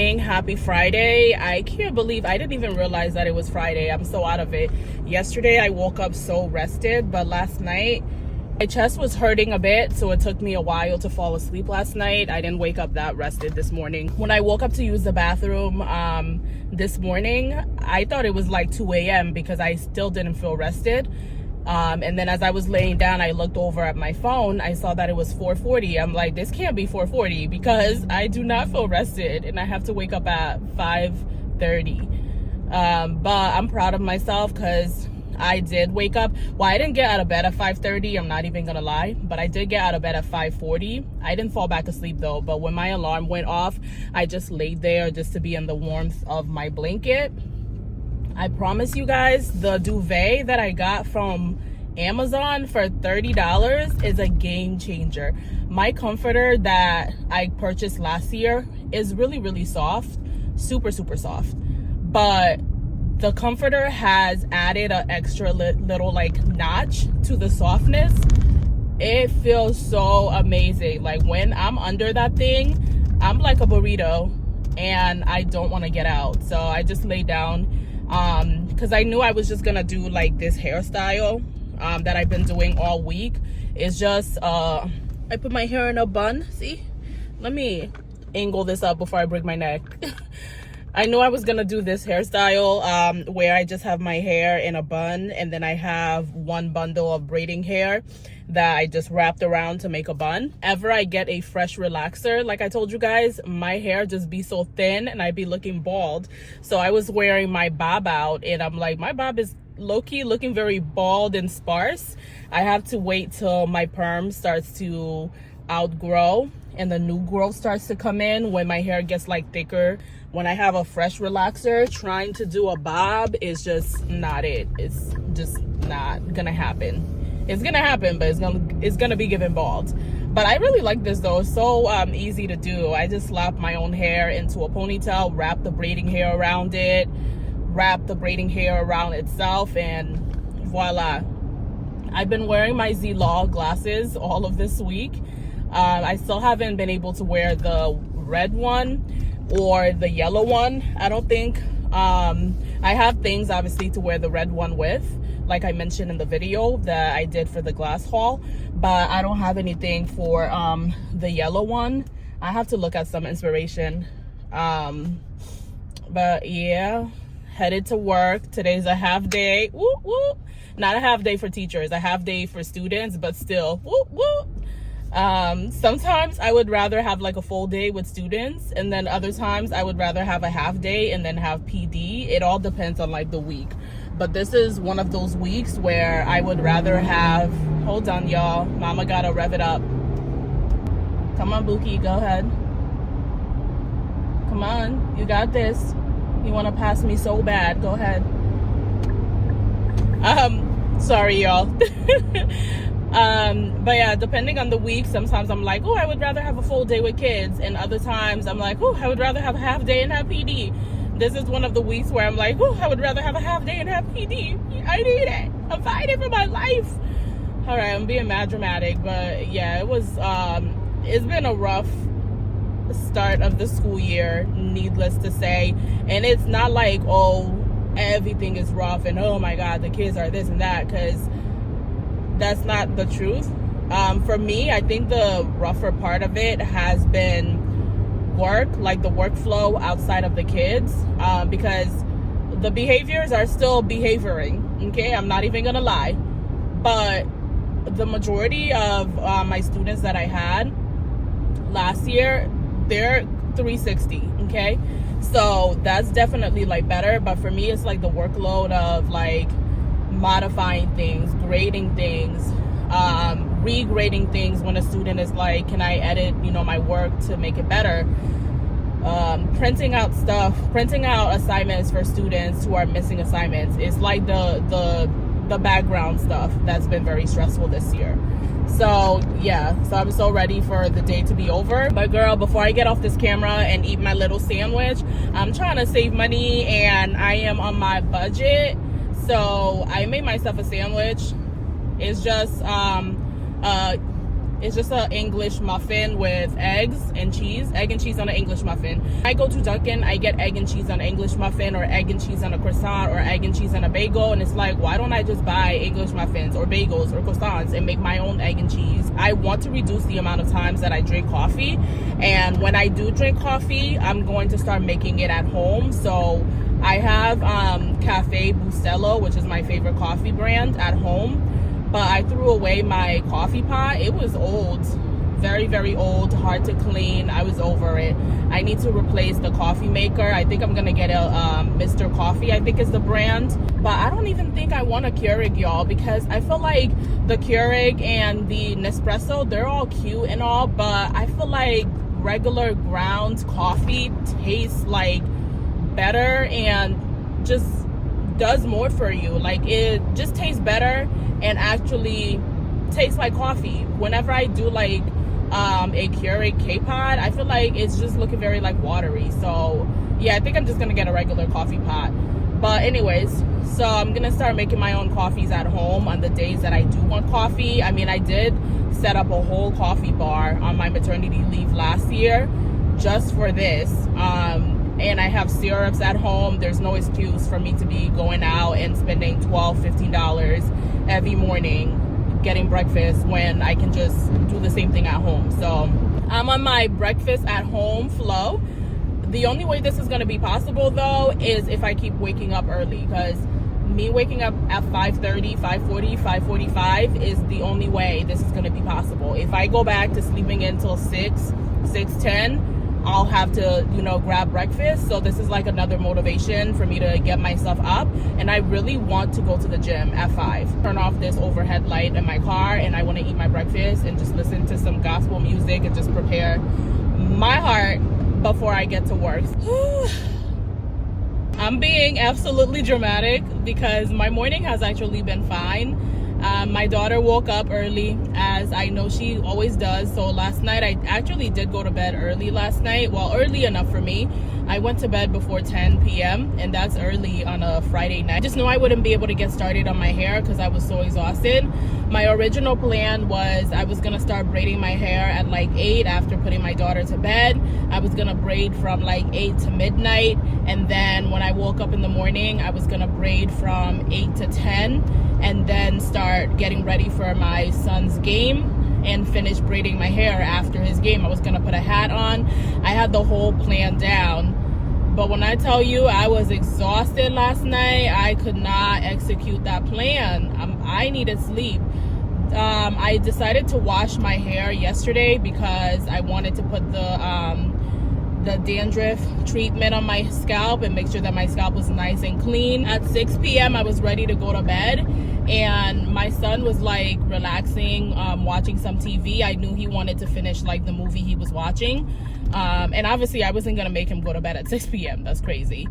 morning. Happy Friday. I can't believe I didn't even realize that it was Friday. I'm so out of it. Yesterday I woke up so rested, but last night my chest was hurting a bit, so it took me a while to fall asleep last night. I didn't wake up that rested this morning. When I woke up to use the bathroom this morning, I thought it was like 2 a.m. because I still didn't feel rested. And then as I was laying down, I looked over at my phone. I saw that it was 4:40. I'm like, this can't be 4:40 because I do not feel rested and I have to wake up at 5:30. But I'm proud of myself because I did wake up. Well, I didn't get out of bed at 5:30. I'm not even gonna lie, but I did get out of bed at 5:40. I didn't fall back asleep though, but when my alarm went off, I just laid there just to be in the warmth of my blanket. I promise you guys, the duvet that I got from Amazon for $30 is a game changer. My comforter that I purchased last year is really, really soft, super, super soft. But the comforter has added an extra little like notch to the softness. It feels so amazing. Like when I'm under that thing, I'm like a burrito and I don't want to get out. So I just lay down because I knew I was just gonna do like this hairstyle that I've been doing all week. It's just I put my hair in a bun. See, let me angle this up before I break my neck. I knew I was gonna do this hairstyle where I just have my hair in a bun and then I have one bundle of braiding hair that I just wrapped around to make a bun. Ever I get a fresh relaxer, like I told you guys, my hair just be so thin and I be looking bald. So I was wearing my bob out and I'm like, my bob is low-key looking very bald and sparse. I have to wait till my perm starts to outgrow and the new growth starts to come in when my hair gets like thicker. When I have a fresh relaxer, trying to do a bob is just not it. It's just not gonna happen. It's gonna happen, but it's gonna be given bald. But I really like this though. It's so easy to do. I just slap my own hair into a ponytail, wrap the braiding hair around it, wrap the braiding hair around itself, and voila. I've been wearing my Z-Law glasses all of this week. I still haven't been able to wear the red one or the yellow one. I don't think I have things obviously to wear the red one with, like I mentioned in the video that I did for the glass haul, but I don't have anything for the yellow one. I have to look at some inspiration. But yeah, headed to work. Today's a half day. Woo, woo. Not a half day for teachers, a half day for students, but still, woo, woo. Sometimes I would rather have like a full day with students, and then other times I would rather have a half day and then have PD. It all depends on like the week. But this is one of those weeks where I would rather have, hold on y'all, mama gotta rev it up. Come on, Buki, go ahead. Come on, you got this. You wanna pass me so bad, go ahead. Sorry y'all. But yeah, depending on the week, sometimes I'm like, oh, I would rather have a full day with kids, and other times I'm like, oh, I would rather have a half day and have PD. This is one of the weeks where I'm like, oh, I would rather have a half day and have PD. I need it. I'm fighting for my life. All right, I'm being mad dramatic, but yeah, it was it's been a rough start of the school year, needless to say. And it's not like, oh, everything is rough and oh my god, the kids are this and that, because that's not the truth. For me, I think the rougher part of it has been work, like the workflow outside of the kids, because the behaviors are still behavioring, okay? I'm not even gonna lie. But the majority of my students that I had last year, they're 360, okay? So that's definitely like better. But for me, it's like the workload of like modifying things, grading things, regrading things when a student is like, can I edit, you know, my work to make it better? Printing out assignments for students who are missing assignments. It's like the background stuff that's been very stressful this year. So yeah, so I'm so ready for the day to be over. But girl, before I get off this camera and eat my little sandwich, I'm trying to save money and I am on my budget. So I made myself a sandwich. It's just It's just an English muffin with eggs and cheese. Egg and cheese on an English muffin. I go to Dunkin', I get egg and cheese on an English muffin, or egg and cheese on a croissant, or egg and cheese on a bagel. And it's like, why don't I just buy English muffins or bagels or croissants and make my own egg and cheese? I want to reduce the amount of times that I drink coffee. And when I do drink coffee, I'm going to start making it at home. So I have Cafe Bustelo, which is my favorite coffee brand, at home. But I threw away my coffee pot. It was old, very, very old, hard to clean. I was over it. I need to replace the coffee maker. I think I'm gonna get a Mr. Coffee, I think is the brand. But I don't even think I want a Keurig, y'all, because I feel like the Keurig and the Nespresso, they're all cute and all, but I feel like regular ground coffee tastes like better and just does more for you. Like, it just tastes better and actually tastes like coffee. Whenever I do like a Keurig K-Pod, I feel like it's just looking very like watery. So yeah, I think I'm just gonna get a regular coffee pot. But anyways, so I'm gonna start making my own coffees at home on the days that I do want coffee. I mean, I did set up a whole coffee bar on my maternity leave last year just for this. And I have syrups at home. There's no excuse for me to be going out and spending $12, $15 every morning getting breakfast when I can just do the same thing at home. So I'm on my breakfast at home flow. The only way this is going to be possible, though, is if I keep waking up early, because me waking up at 5:30, 5:40, 5:45 is the only way this is going to be possible. If I go back to sleeping until 6:10, I'll have to, grab breakfast. So this is like another motivation for me to get myself up. And I really want to go to the gym at 5. Turn off this overhead light in my car, and I want to eat my breakfast and just listen to some gospel music and just prepare my heart before I get to work. I'm being absolutely dramatic because my morning has actually been fine. My daughter woke up early, as I know she always does. So last night, I actually did go to bed early last night. Well, early enough for me. I went to bed before 10 p.m. and that's early on a Friday night. I just knew I wouldn't be able to get started on my hair because I was so exhausted. My original plan was I was gonna start braiding my hair at like 8 after putting my daughter to bed. I was gonna braid from like 8 to midnight, and then when I woke up in the morning, I was gonna braid from 8 to 10, and then start getting ready for my son's game and finish braiding my hair after his game. I was gonna put a hat on. I had the whole plan down. But when I tell you I was exhausted last night, I could not execute that plan. I needed sleep. I decided to wash my hair yesterday because I wanted to put the dandruff treatment on my scalp and make sure that my scalp was nice and clean. At 6 p.m. I was ready to go to bed, and my son was like relaxing, watching some TV. I knew he wanted to finish like the movie he was watching, and obviously I wasn't gonna make him go to bed at 6 p.m. That's crazy.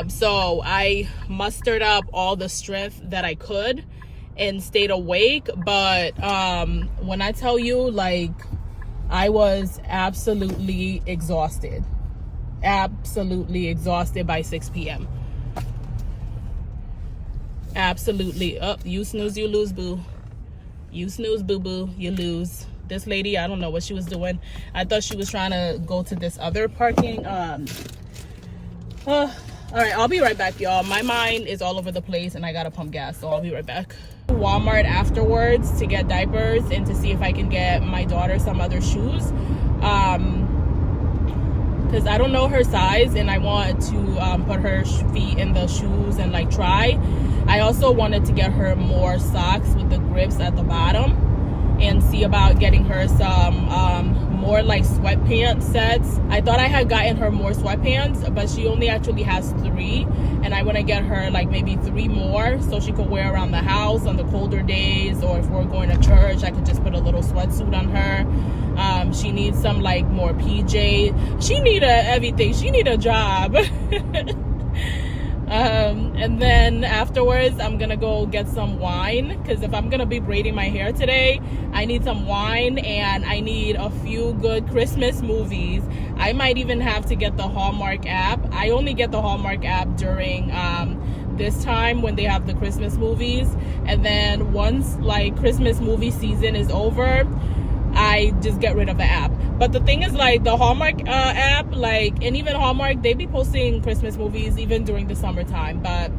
So I mustered up all the strength that I could and stayed awake. But when I tell you, like, I was absolutely exhausted by 6 p.m. Absolutely. Oh, you snooze, you lose, boo. You snooze, boo-boo, you lose. This lady, I don't know what she was doing. I thought she was trying to go to this other parking. All right, I'll be right back, y'all. My mind is all over the place and I gotta pump gas, so I'll be right back. Walmart afterwards to get diapers and to see if I can get my daughter some other shoes, because I don't know her size and I want to put her feet in the shoes and like try. I also wanted to get her more socks with the grips at the bottom and see about getting her some more like sweatpants sets. I thought I had gotten her more sweatpants, but she only actually has 3, and I want to get her like maybe 3 more so she could wear around the house on the colder days, or if we're going to church, I could just put a little sweatsuit on her. She needs some like more PJ. She need everything. She need a job. And then afterwards I'm gonna go get some wine, because if I'm gonna be braiding my hair today, I need some wine and I need a few good Christmas movies. I might even have to get the Hallmark app. I only get the Hallmark app during this time when they have the Christmas movies, and then once like Christmas movie season is over, I just get rid of the app. But the thing is, like, the Hallmark app, like, and even Hallmark, they be posting Christmas movies even during the summertime. But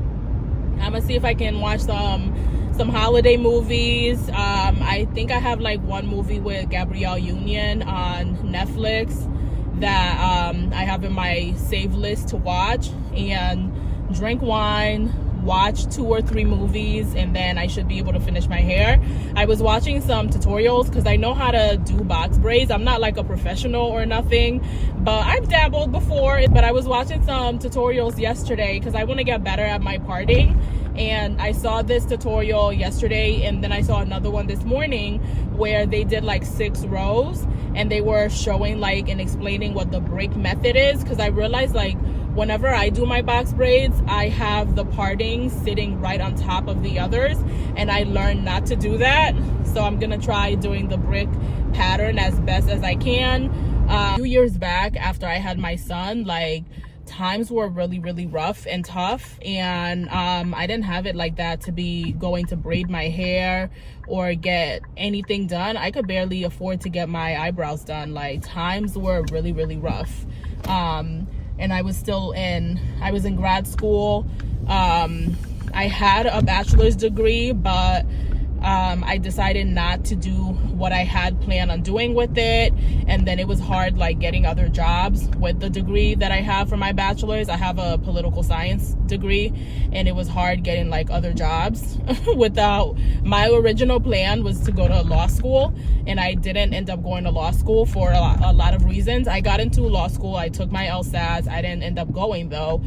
I'm gonna see if I can watch some holiday movies. I think I have like one movie with Gabrielle Union on Netflix that I have in my save list to watch, and drink wine, watch 2 or 3 movies, and then I should be able to finish my hair. I was watching some tutorials because I know how to do box braids. I'm not like a professional or nothing, but I've dabbled before. But I was watching some tutorials yesterday because I want to get better at my parting, and I saw this tutorial yesterday, and then I saw another one this morning where they did like 6 rows, and they were showing like and explaining what the break method is, because I realized like whenever I do my box braids, I have the parting sitting right on top of the others, and I learned not to do that. So I'm gonna try doing the brick pattern as best as I can. A few years back, after I had my son, like, times were really rough and tough, and I didn't have it like that to be going to braid my hair or get anything done. I could barely afford to get my eyebrows done. Like, times were really rough. And I was in grad school. I had a bachelor's degree, but I decided not to do what I had planned on doing with it, and then it was hard like getting other jobs with the degree that I have for my bachelor's. I have a political science degree, and it was hard getting like other jobs without. My original plan was to go to law school, and I didn't end up going to law school for a lot of reasons. I got into law school, I took my LSATs, I didn't end up going though.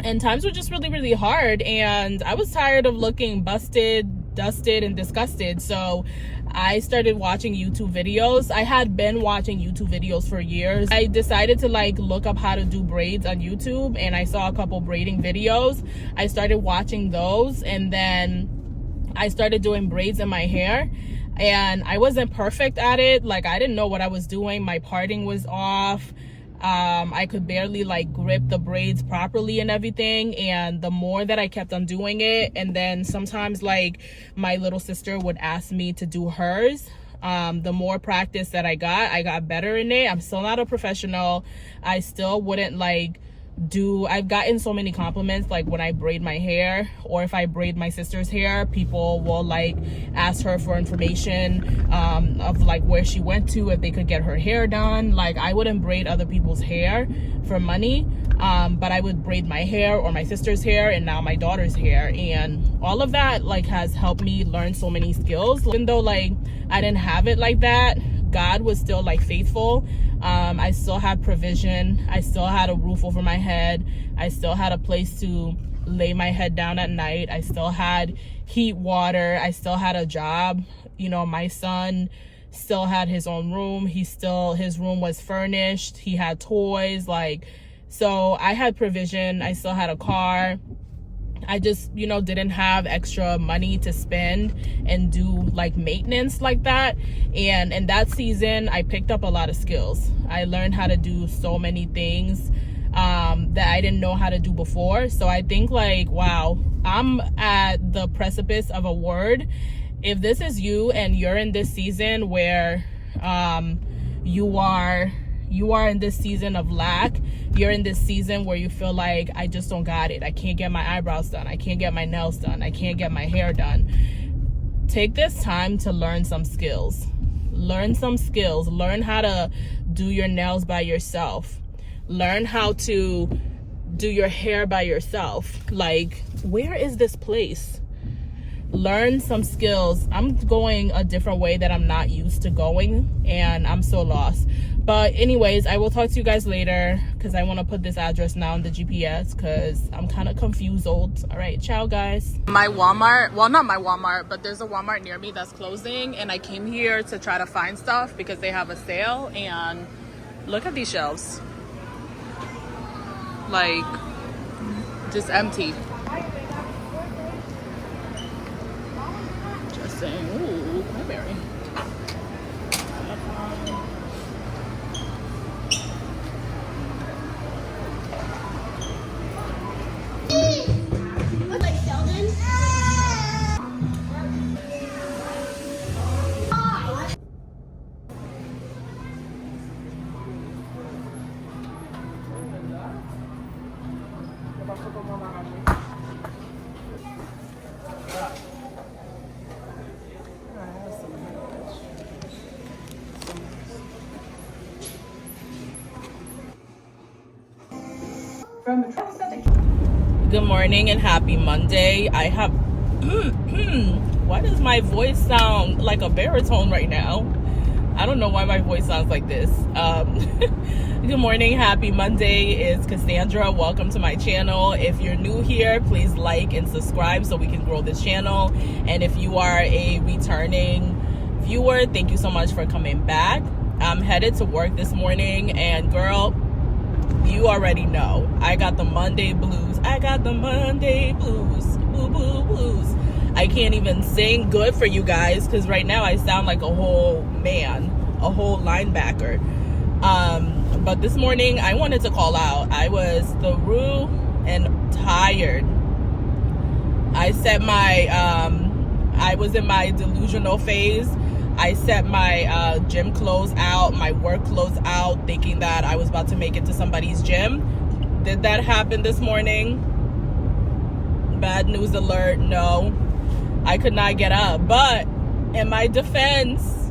And times were just really hard, and I was tired of looking busted, dusted, and disgusted. So I started watching YouTube videos. I had been watching YouTube videos for years. I decided to like look up how to do braids on YouTube, and I saw a couple braiding videos. I started watching those, and then I started doing braids in my hair, and I wasn't perfect at it. Like, I didn't know what I was doing. My parting was off. I could barely like grip the braids properly and everything, and the more that I kept on doing it, and then sometimes like my little sister would ask me to do hers, the more practice that I got better in it. I'm still not a professional. I still wouldn't like I've gotten so many compliments, like when I braid my hair, or if I braid my sister's hair, people will like ask her for information of like where she went to, if they could get her hair done. Like, I wouldn't braid other people's hair for money, but I would braid my hair or my sister's hair, and now my daughter's hair, and all of that like has helped me learn so many skills. Even though like I didn't have it like that, God was still like faithful. I still had provision. I still had a roof over my head. I still had a place to lay my head down at night. I still had heat, water. I still had a job. You know, my son still had his own room. His room was furnished. He had toys. Like, so I had provision. I still had a car. I just, you know, didn't have extra money to spend and do like maintenance like that. And in that season, I picked up a lot of skills. I learned how to do so many things that I didn't know how to do before. So I think like, wow, I'm at the precipice of a word. If this is you and you're in this season where you are in this season of lack, you're in this season where you feel like, I just don't got it. I can't get my eyebrows done. I can't get my nails done. I can't get my hair done. Take this time to learn some skills. Learn some skills. Learn how to do your nails by yourself. Learn how to do your hair by yourself. Like, where is this place? Learn some skills. I'm going a different way that I'm not used to going, and I'm so lost. But anyways, I will talk to you guys later, because I want to put this address now on the GPS, because I'm kind of confused. All right, ciao guys. My Walmart, well, not my Walmart, but there's a Walmart near me that's closing, and I came here to try to find stuff because they have a sale. And look at these shelves, like just empty. Just saying. Ooh, cranberry. Good morning and happy Monday. I have why does my voice sound like a baritone right now? I don't know why my voice sounds like this. Good morning, happy Monday. It's Cassandra. Welcome to my channel. If you're new here, please like and subscribe so we can grow this channel. And if you are a returning viewer, thank you so much for coming back. I'm headed to work this morning, and girl, you already know I got the Monday blues. I got the Monday blues. Boo boo blues. I can't even sing good for you guys because right now I sound like a whole man, a whole linebacker. But this morning I wanted to call out. I was through and tired. I set my I was in my delusional phase. I set my gym clothes out, my work clothes out, thinking that I was about to make it to somebody's gym. Did that happen this morning? Bad news alert, no. I could not get up. But in my defense,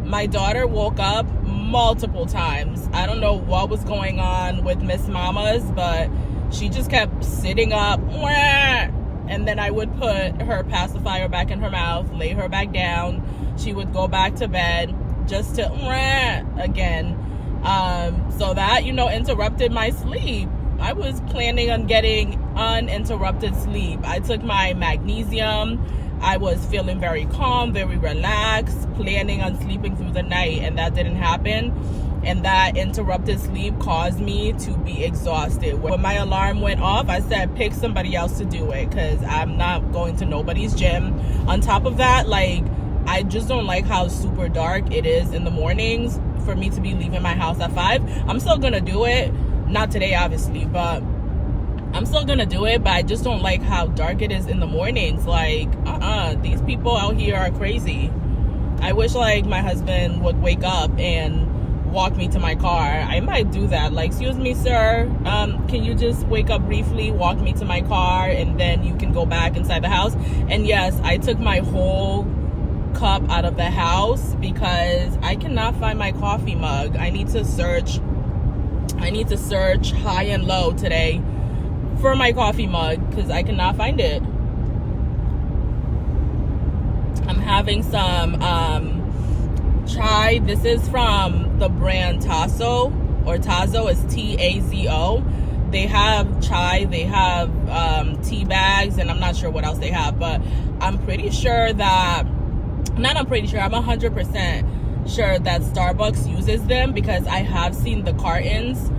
my daughter woke up multiple times. I don't know what was going on with Miss Mamas, but she just kept sitting up. And then I would put her pacifier back in her mouth, lay her back down. She would go back to bed just to again. So that, interrupted my sleep. I was planning on getting uninterrupted sleep. I took my magnesium. I was feeling very calm, very relaxed, planning on sleeping through the night, and that didn't happen. And that interrupted sleep caused me to be exhausted. When my alarm went off, I said, pick somebody else to do it because I'm not going to nobody's gym. On top of that, I just don't like how super dark it is in the mornings for me to be leaving my house at 5. I'm still going to do it. Not today, obviously, but I'm still going to do it. But I just don't like how dark it is in the mornings. These people out here are crazy. I wish, my husband would wake up and walk me to my car. I might do that. Excuse me, sir, can you just wake up briefly, walk me to my car, and then you can go back inside the house? And yes, I took my whole cup out of the house because I cannot find my coffee mug. I need to search high and low today for my coffee mug because I cannot find it. I'm having some chai. This is from the brand Tazo, or Tazo is Tazo. They have chai, they have tea bags, and I'm not sure what else they have, but I'm pretty sure that, I'm 100% sure that Starbucks uses them because I have seen the cartons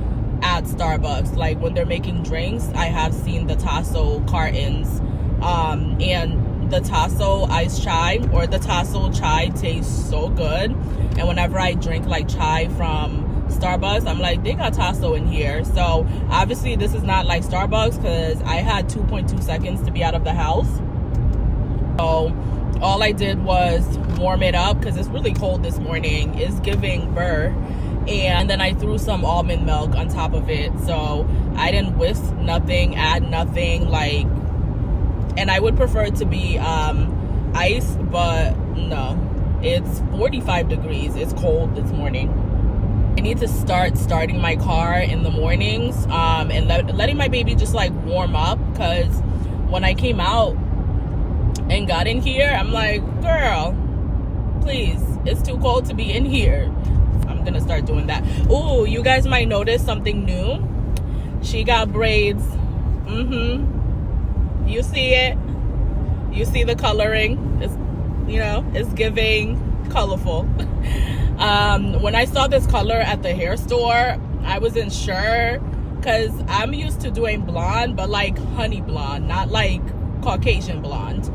at Starbucks. When they're making drinks, I have seen the Tazo cartons, and the Tazo iced chai or the Tazo chai tastes so good. And whenever I drink chai from Starbucks, I'm like, they got Tazo in here. So obviously this is not like Starbucks because I had 2.2 seconds to be out of the house. So all I did was warm it up because it's really cold this morning. It's giving burr. And then I threw some almond milk on top of it. So I didn't whisk nothing, add nothing, and I would prefer it to be ice, but no, it's 45 degrees. It's cold this morning. I need to starting my car in the mornings and letting my baby just warm up because when I came out and got in here, I'm like, girl, please, it's too cold to be in here. I'm gonna start doing that. Ooh, you guys might notice something new. She got braids. You see it? You see the coloring? It's, it's giving colorful. When I saw this color at the hair store, I wasn't sure because I'm used to doing blonde, but honey blonde, not Caucasian blonde.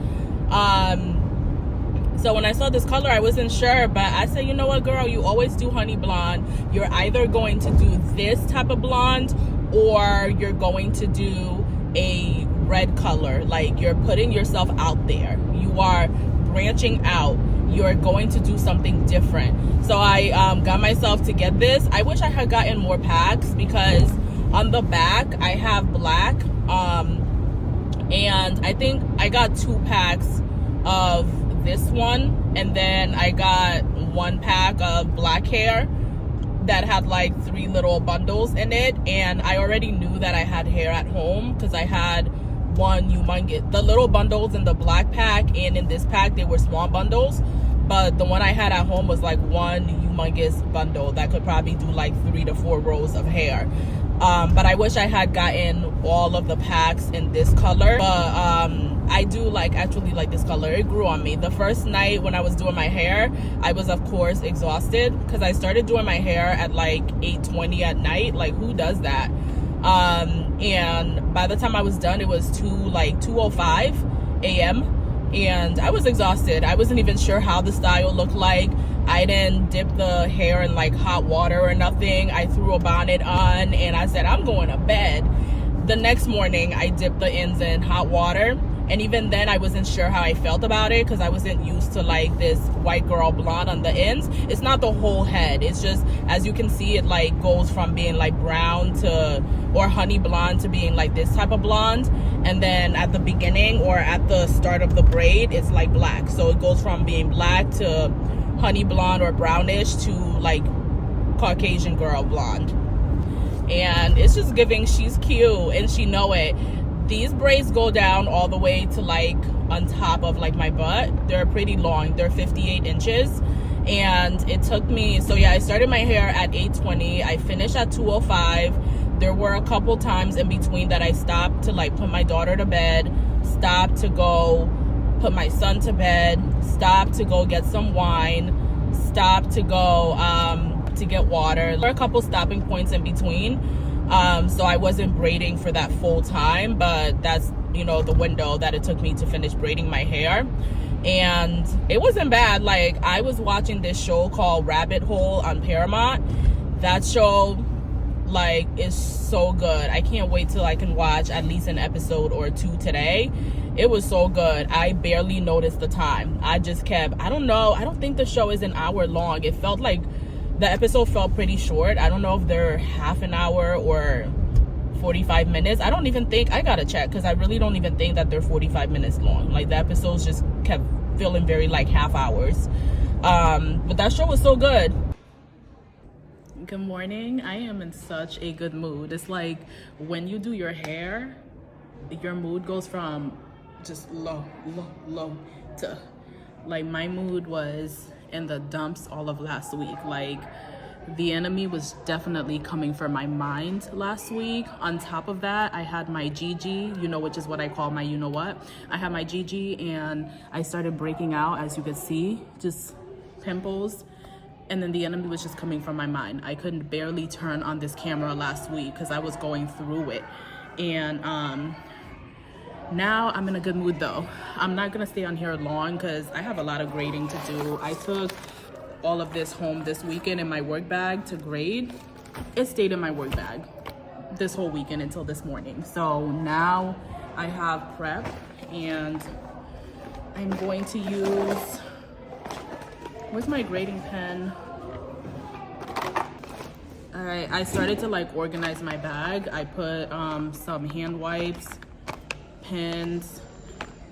So when I saw this color, I wasn't sure, but I said, you know what, girl, you always do honey blonde. You're either going to do this type of blonde or you're going to do a red color. You're putting yourself out there. You are branching out. You're going to do something different. So I got myself to get this. I wish I had gotten more packs because on the back I have black. And I think I got 2 packs of this one, and then I got 1 pack of black hair. that had like 3 little bundles in it, and I already knew that I had hair at home because I had one humongous, the little bundles in the black pack and in this pack they were small bundles, but the one I had at home was like one humongous bundle that could probably do like 3 to 4 rows of hair. But I wish I had gotten all of the packs in this color, but I do actually like this color. It grew on me. The first night when I was doing my hair, I was of course exhausted because I started doing my hair at like 8:20 at night. Like, who does that? And by the time I was done, it was 2:05 a.m. and I was exhausted. I wasn't even sure how the style looked like. I didn't dip the hair in like hot water or nothing. I threw a bonnet on and I said, I'm going to bed. The next morning, I dipped the ends in hot water. And even then, I wasn't sure how I felt about it because I wasn't used to like this white girl blonde on the ends. It's not the whole head. It's just, as you can see, it like goes from being like brown to, or honey blonde, to being like this type of blonde. And then at the beginning or at the start of the braid, it's like black. So it goes from being black to honey blonde or brownish to like Caucasian girl blonde. And it's just giving she's cute and she know it. These braids go down all the way to like on top of like my butt. They're pretty long. They're 58 inches. And it took me, so yeah, I started my hair at 8:20. I finished at 2:05. There were a couple times in between that I stopped to like put my daughter to bed, stopped to go put my son to bed, stopped to go get some wine, stopped to go to get water. There were a couple stopping points in between. So I wasn't braiding for that full time, but that's, you know, the window that it took me to finish braiding my hair. And it wasn't bad. Like, I was watching this show called Rabbit Hole on Paramount. That show like is so good. I can't wait till I can watch at least an episode or 2 today. It was so good. I barely noticed the time. I just kept, I don't know, I don't think the show is an hour long. It felt like the episode felt pretty short. I don't know if they're half an hour or 45 minutes. I don't even think, I gotta check because I really don't even think that they're 45 minutes long. Like, the episodes just kept feeling very like half hours. But that show was so good. Good morning. I am in such a good mood. It's like when you do your hair, your mood goes from just low to, like, my mood was in the dumps all of last week. Like, the enemy was definitely coming for my mind last week. On top of that, I had my GG, you know, which is what I call my you know what. I had my GG and I started breaking out, as you could see, just pimples. And then the enemy was just coming from my mind. I couldn't barely turn on this camera last week because I was going through it. And now I'm in a good mood though. I'm not gonna stay on here long because I have a lot of grading to do. I took all of this home this weekend in my work bag to grade. It stayed in my work bag this whole weekend until this morning. So now I have prep and I'm going to use, where's my grading pen? All right, I started to like organize my bag. I put some hand wipes, pens,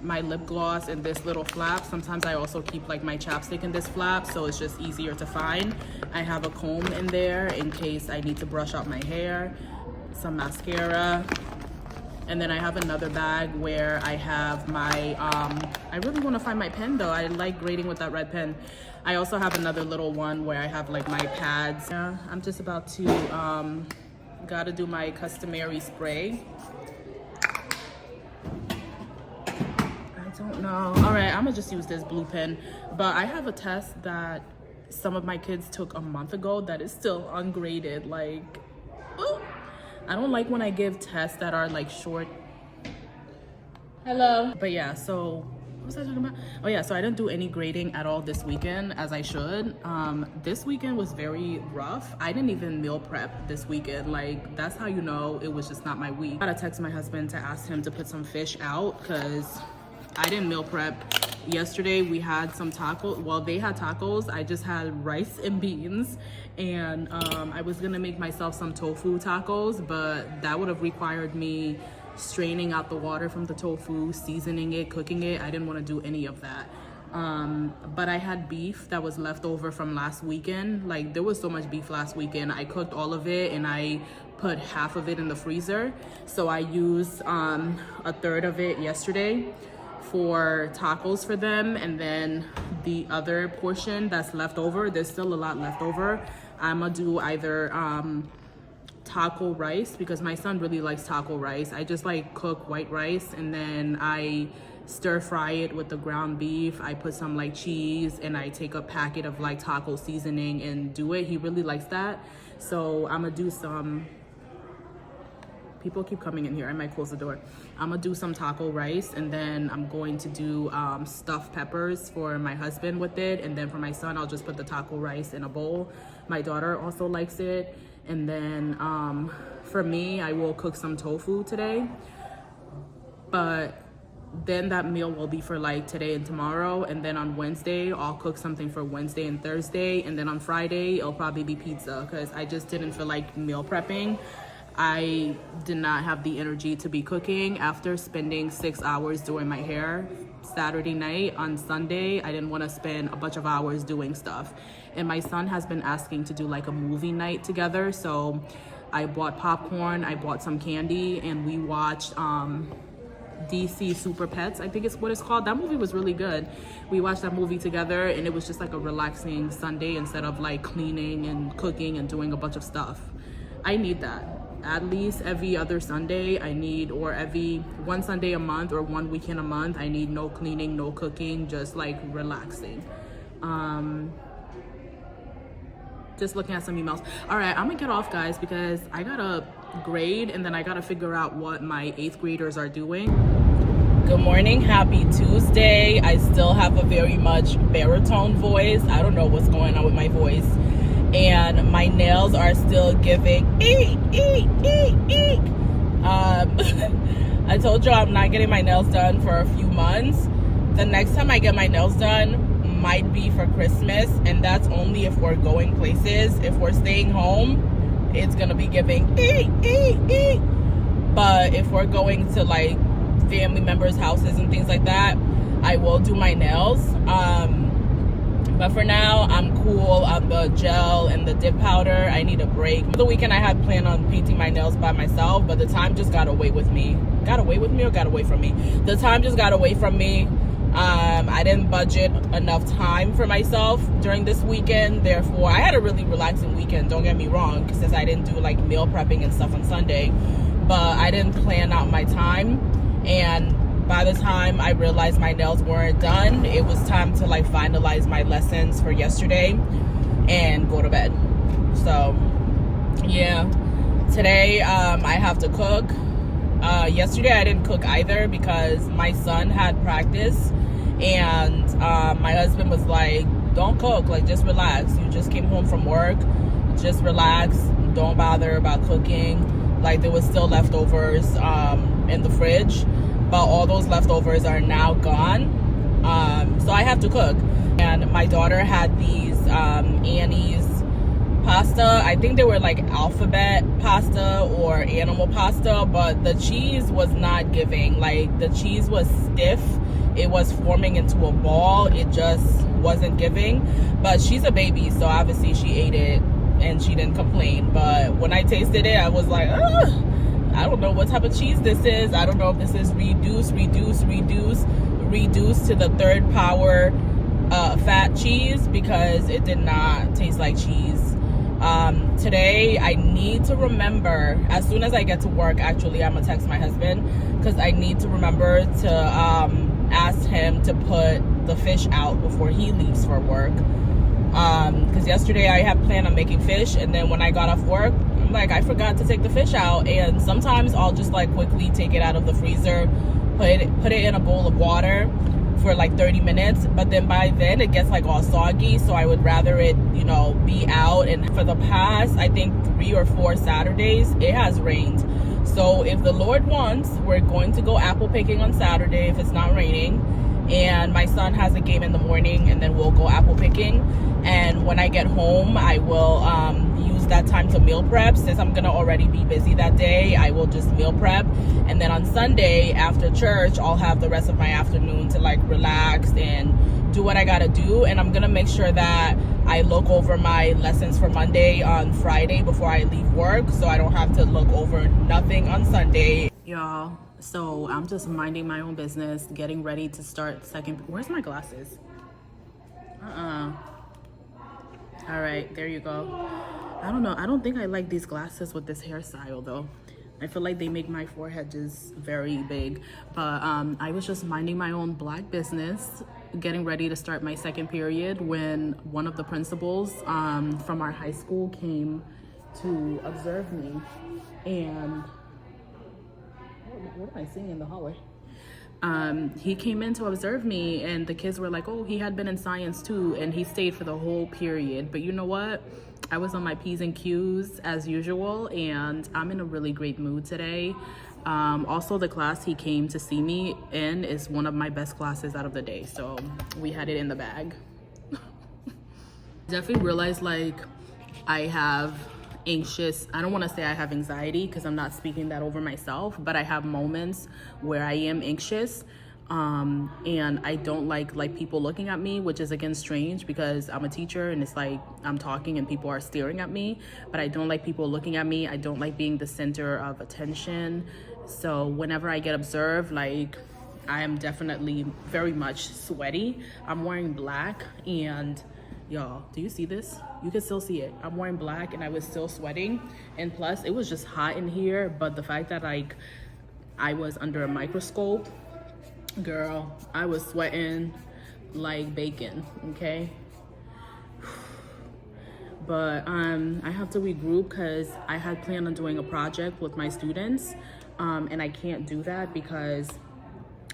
my lip gloss in this little flap. Sometimes I also keep like my chapstick in this flap, so it's just easier to find. I have a comb in there in case I need to brush out my hair, some mascara, and then I have another bag where I have my, I really want to find my pen though. I like grading with that red pen. I also have another little one where I have like my pads. Yeah, I'm just about to, gotta do my customary spray. Don't know. All right, I'm gonna just use this blue pen, but I have a test that some of my kids took a month ago that is still ungraded. Like, ooh. I don't like when I give tests that are like short. Hello. But yeah, so what was I talking about? Oh yeah, so I didn't do any grading at all this weekend as I should. This weekend was very rough. I didn't even meal prep this weekend. Like, that's how you know it was just not my week. I gotta text my husband to ask him to put some fish out because I didn't meal prep. Yesterday we had some tacos. Well, they had tacos. I just had rice and beans. And I was gonna make myself some tofu tacos, but that would have required me straining out the water from the tofu, seasoning it, cooking it. I didn't want to do any of that. But I had beef that was left over from last weekend. Like, there was so much beef last weekend. I cooked all of it and I put half of it in the freezer. So I used a third of it yesterday for tacos for them, and then the other portion that's left over, there's still a lot left over, I'm gonna do either taco rice, because my son really likes taco rice. I just like cook white rice and then I stir fry it with the ground beef. I put some like cheese and I take a packet of like taco seasoning and do it. He really likes that. So I'm gonna do some, people keep coming in here, I might close the door. I'm gonna do some taco rice, and then I'm going to do stuffed peppers for my husband with it, and then for my son I'll just put the taco rice in a bowl. My daughter also likes it. And then for me, I will cook some tofu today, but then that meal will be for like today and tomorrow. And then on Wednesday I'll cook something for Wednesday and Thursday, and then on Friday it'll probably be pizza, because I just didn't feel like meal prepping. I did not have the energy to be cooking after spending 6 hours doing my hair Saturday night. On Sunday I didn't want to spend a bunch of hours doing stuff, and my son has been asking to do like a movie night together, so I bought popcorn, I bought some candy, and we watched DC Super Pets, I think it's what it's called. That movie was really good. We watched that movie together, and it was just like a relaxing Sunday instead of like cleaning and cooking and doing a bunch of stuff. I need that. At least every other Sunday I need, or every one Sunday a month or one weekend a month, I need no cleaning, no cooking, just like relaxing. Just looking at some emails. All right, I'm gonna get off, guys, because I gotta grade and then I gotta figure out what my 8th graders are doing. Good morning, happy Tuesday. I still have a very much baritone voice. I don't know what's going on with my voice. And my nails are still giving eek, eek, eek, eek. I told you I'm not getting my nails done for a few months. The next time I get my nails done might be for Christmas, and that's only if we're going places. If we're staying home, it's gonna be giving eek, eek, eek. But if we're going to like family members' houses and things like that, I will do my nails. But for now, I'm cool on the gel and the dip powder. I need a break. For the weekend, I had planned on painting my nails by myself, but the time just got away with me. Got away with me or got away from me? The time just got away from me. I didn't budget enough time for myself during this weekend. Therefore, I had a really relaxing weekend, don't get me wrong, since I didn't do like meal prepping and stuff on Sunday. But I didn't plan out my time, and by the time I realized my nails weren't done, it was time to like finalize my lessons for yesterday and go to bed. So yeah, today I have to cook. Yesterday I didn't cook either because my son had practice, and my husband was like, don't cook, like just relax. You just came home from work, just relax, don't bother about cooking. Like there was still leftovers in the fridge, but all those leftovers are now gone. So I have to cook. And my daughter had these Annie's pasta. I think they were like alphabet pasta or animal pasta, but the cheese was not giving. Like the cheese was stiff. It was forming into a ball. It just wasn't giving. But she's a baby, so obviously she ate it and she didn't complain. But when I tasted it, I was like, ugh. I don't know what type of cheese this is. I don't know if this is reduced to the third power fat cheese, because it did not taste like cheese. Today I need to remember, as soon as I get to work, actually I'm gonna text my husband, because I need to remember to ask him to put the fish out before he leaves for work. Because yesterday I had planned on making fish, and then when I got off work, I'm like, I forgot to take the fish out. And sometimes I'll just like quickly take it out of the freezer, put it in a bowl of water for like 30 minutes, but then by then it gets like all soggy, so I would rather it, you know, be out. And for the past, I think 3 or 4 Saturdays, it has rained. So if the Lord wants, we're going to go apple picking on Saturday if it's not raining. And my son has a game in the morning, and then we'll go apple picking. And when I get home, I will use that time to meal prep. Since I'm gonna already be busy that day, I will just meal prep. And then on Sunday after church, I'll have the rest of my afternoon to like relax and do what I gotta do, and I'm gonna make sure that I look over my lessons for Monday on Friday before I leave work, so I don't have to look over nothing on Sunday. Y'all, so I'm just minding my own business, getting ready to start second. Where's my glasses? All right, there you go. I don't know, I don't think I like these glasses with this hairstyle though. I feel like they make my forehead just very big. But I was just minding my own black business, getting ready to start my second period, when one of the principals from our high school came to observe me. And what am I seeing in the hallway? He came in to observe me, and the kids were like, oh, he had been in science too, and he stayed for the whole period. But you know what? I was on my P's and Q's as usual, and I'm in a really great mood today. Also, the class he came to see me in is one of my best classes out of the day, so we had it in the bag. Definitely realized like I have I don't want to say I have anxiety, because I'm not speaking that over myself, but I have moments where I am anxious, and I don't like people looking at me, which is again strange because I'm a teacher and it's like I'm talking and people are staring at me, but I don't like people looking at me. I don't like being the center of attention. So whenever I get observed, like, I am definitely very much sweaty. I'm wearing black, and y'all, do you see this? You can still see it. I'm wearing black and I was still sweating, and plus it was just hot in here. But the fact that like I was under a microscope, girl, I was sweating like bacon, okay? But I have to regroup because I had planned on doing a project with my students, and I can't do that because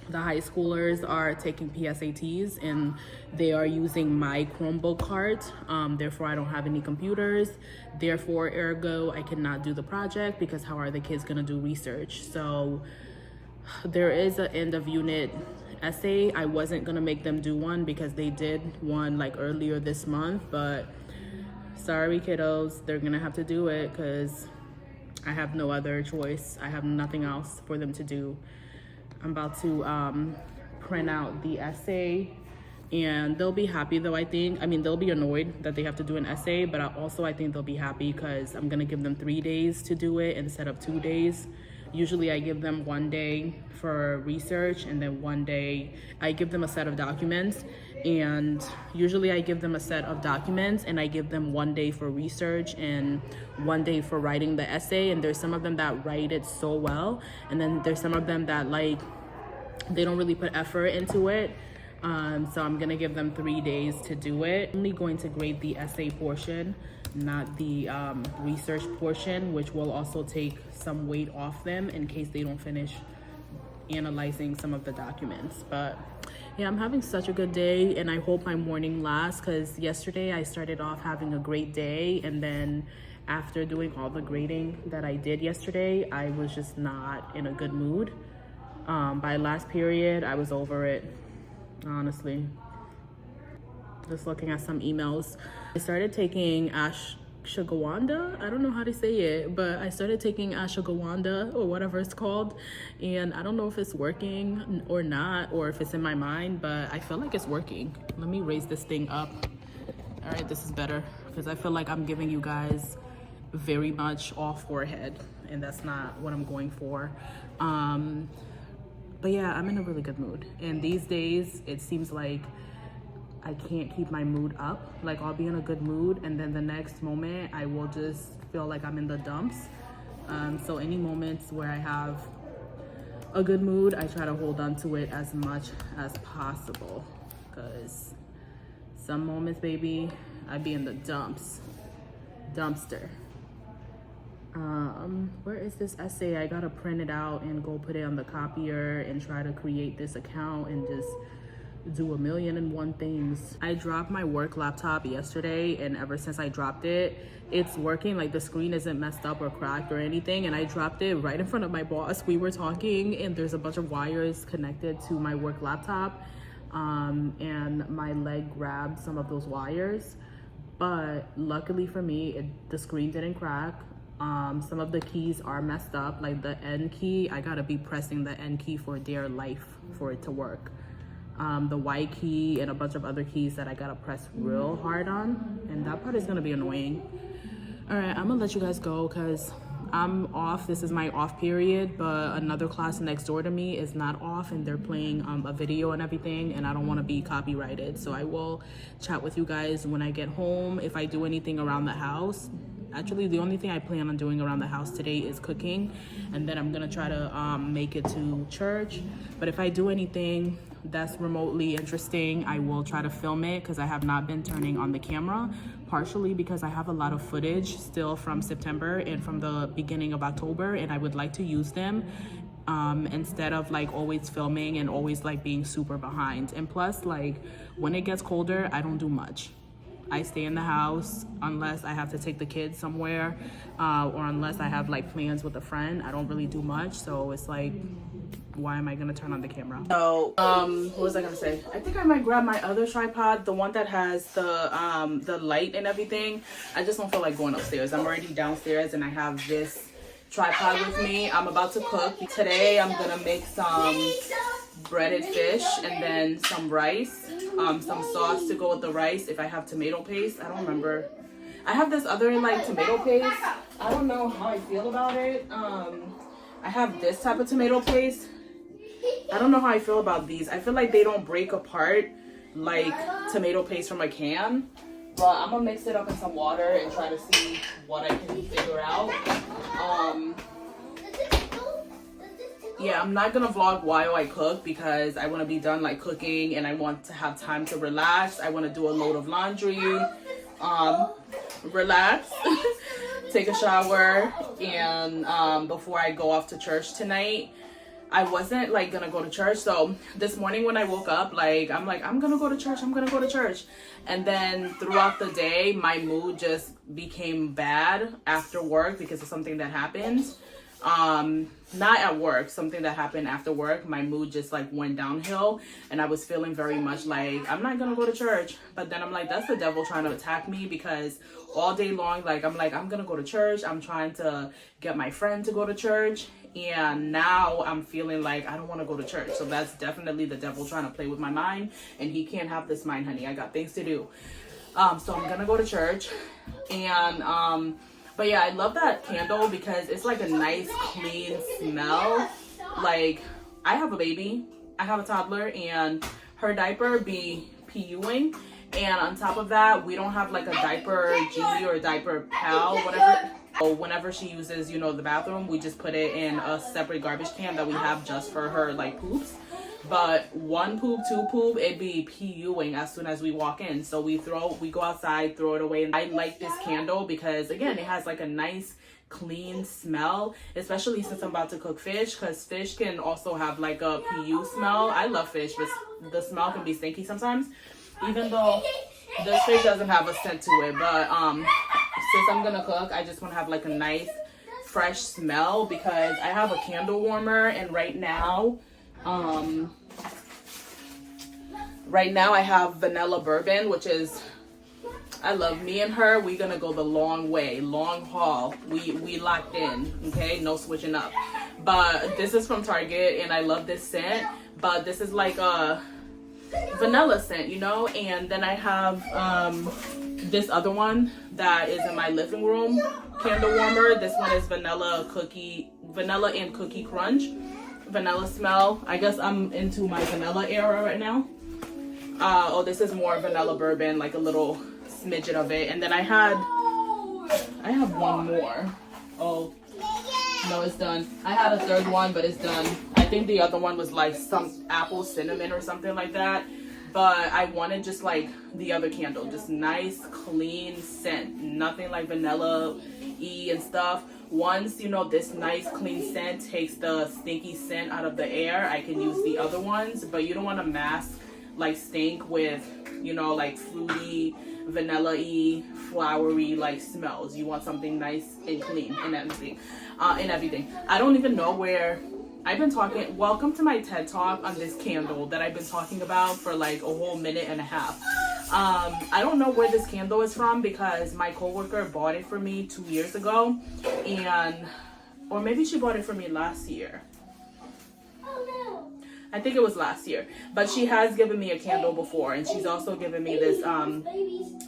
the high schoolers are taking PSATs and they are using my Chromebook card. Therefore, I don't have any computers. Therefore, ergo, I cannot do the project because how are the kids gonna do research? So there is an end of unit essay. I wasn't gonna make them do one because they did one like earlier this month, but sorry kiddos, they're gonna have to do it because I have no other choice. I have nothing else for them to do. I'm about to print out the essay, and they'll be happy though, I think. I mean, they'll be annoyed that they have to do an essay, but I think they'll be happy because I'm gonna give them 3 days to do it instead of 2 days. Usually I give them 1 day for research, and then 1 day I give them a set of documents, and usually I give them a set of documents and I give them 1 day for research and 1 day for writing the essay. And there's some of them that write it so well, and then there's some of them that like they don't really put effort into it. So I'm gonna give them 3 days to do it. I'm only going to grade the essay portion, not the research portion, which will also take some weight off them in case they don't finish analyzing some of the documents. But yeah, I'm having such a good day, and I hope my morning lasts, because yesterday I started off having a great day, and then after doing all the grading that I did yesterday, I was just not in a good mood. By last period, I was over it, honestly. Just looking at some emails. I started taking ashwagandha. I don't know how to say it, but I started taking ashwagandha or whatever it's called, and I don't know if it's working or not, or if it's in my mind, but I feel like it's working. Let me raise this thing up. All right, this is better, because I feel like I'm giving you guys very much off forehead, and that's not what I'm going for. But yeah, I'm in a really good mood, and these days it seems like I can't keep my mood up. Like, I'll be in a good mood, and then the next moment I will just feel like I'm in the dumps. So any moments where I have a good mood, I try to hold on to it as much as possible, because some moments, baby, I be in the dumpster. Where is this essay? I gotta print it out and go put it on the copier and try to create this account and just do 1,000,001 things. I dropped my work laptop yesterday, and ever since I dropped it, it's working. Like, the screen isn't messed up or cracked or anything, and I dropped it right in front of my boss. We were talking, and there's a bunch of wires connected to my work laptop, and my leg grabbed some of those wires, but luckily for me, the screen didn't crack. Some of the keys are messed up, like the N key. I gotta be pressing the N key for dear life for it to work. the Y key and a bunch of other keys that I gotta press real hard on, and that part is gonna be annoying. All right, I'm gonna let you guys go because I'm off. This is my off period, but another class next door to me is not off, and they're playing a video and everything, and I don't want to be copyrighted. So I will chat with you guys when I get home. If I do anything around the house, actually the only thing I plan on doing around the house today is cooking, and then I'm gonna try to make it to church. But if I do anything that's remotely interesting, I will try to film it because I have not been turning on the camera, partially because I have a lot of footage still from September and from the beginning of October, and I would like to use them instead of like always filming and always like being super behind. And plus, like, when it gets colder, I don't do much. I stay in the house unless I have to take the kids somewhere, or unless I have like plans with a friend. I don't really do much, so it's like, why am I gonna turn on the camera? So what was I gonna say? I think I might grab my other tripod, the one that has the light and everything. I just don't feel like going upstairs. I'm already downstairs and I have this tripod with me. I'm about to cook. Today I'm gonna make some breaded fish and then some rice, some sauce to go with the rice. If I have tomato paste, I don't remember. I have this other like tomato paste. I don't know how I feel about it. I have this type of tomato paste. I don't know how I feel about these. I feel like they don't break apart like tomato paste from a can. But I'm gonna mix it up in some water and try to see what I can figure out. Yeah, I'm not gonna vlog while I cook because I want to be done like cooking and I want to have time to relax. I want to do a load of laundry, relax, take a shower, and before I go off to church tonight. I wasn't like gonna go to church, so this morning when I woke up, like I'm gonna go to church, and then throughout the day my mood just became bad after work because of something that happened. Not at work, something that happened after work. My mood just like went downhill and I was feeling very much like I'm not gonna go to church. But then I'm like, that's the devil trying to attack me, because all day long, like I'm gonna go to church. I'm trying to get my friend to go to church, and now I'm feeling like I don't want to go to church. So that's definitely the devil trying to play with my mind, and he can't have this mind, honey. I got things to do. So I'm gonna go to church, and but yeah, I love that candle because it's like a nice clean smell. Like, I have a baby, I have a toddler, and her diaper be PUing, and on top of that, we don't have like a diaper genie or a diaper pal, whatever. So whenever she uses, you know, the bathroom, we just put it in a separate garbage can that we have just for her like poops. But one poop, two poop, it be PUing as soon as we walk in. So we go outside, throw it away. And I like this candle because, again, it has like a nice clean smell, especially since I'm about to cook fish, because fish can also have like a PU smell. I love fish, but the smell can be stinky sometimes, even though this fish doesn't have a scent to it. But since I'm gonna cook, I just want to have like a nice fresh smell because I have a candle warmer, and right now I have vanilla bourbon, which is, I love, me and her, we're gonna go the long way, long haul. We locked in, okay, no switching up. But this is from Target and I love this scent, but this is like a vanilla scent, you know. And then I have this other one that is in my living room candle warmer. This one is vanilla and cookie crunch. Vanilla smell. I guess I'm into my vanilla era right now. Oh, this is more vanilla bourbon, like a little smidgen of it. And then I have one more. Oh no, it's done. I had a third one, but it's done. I think the other one was like some apple cinnamon or something like that, but I wanted just like the other candle, just nice clean scent, nothing like vanilla and stuff. Once, you know, this nice clean scent takes the stinky scent out of the air, I can use the other ones. But you don't want to mask like stink with, you know, like fruity, vanilla-y, flowery like smells. You want something nice and clean and everything. I don't even know where I've been talking. Welcome to my TED Talk on this candle that I've been talking about for like a whole minute and a half. I don't know where this candle is from because my coworker bought it for me 2 years ago, or maybe she bought it for me last year. I think it was last year. But she has given me a candle before, and she's also given me this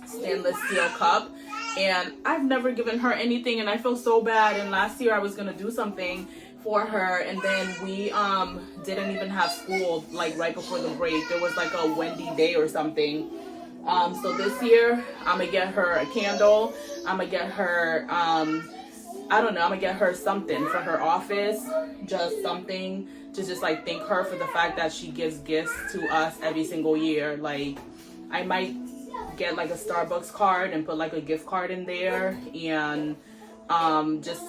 stainless steel cup. And I've never given her anything, and I feel so bad. And last year I was gonna do something for her, and then we didn't even have school like right before the break. There was like a Wendy day or something. So this year I'm gonna get her a candle. I'm gonna get her I don't know, I'm gonna get her something for her office, just something to just like thank her for the fact that she gives gifts to us every single year. Like, I might get like a Starbucks card and put like a gift card in there, and just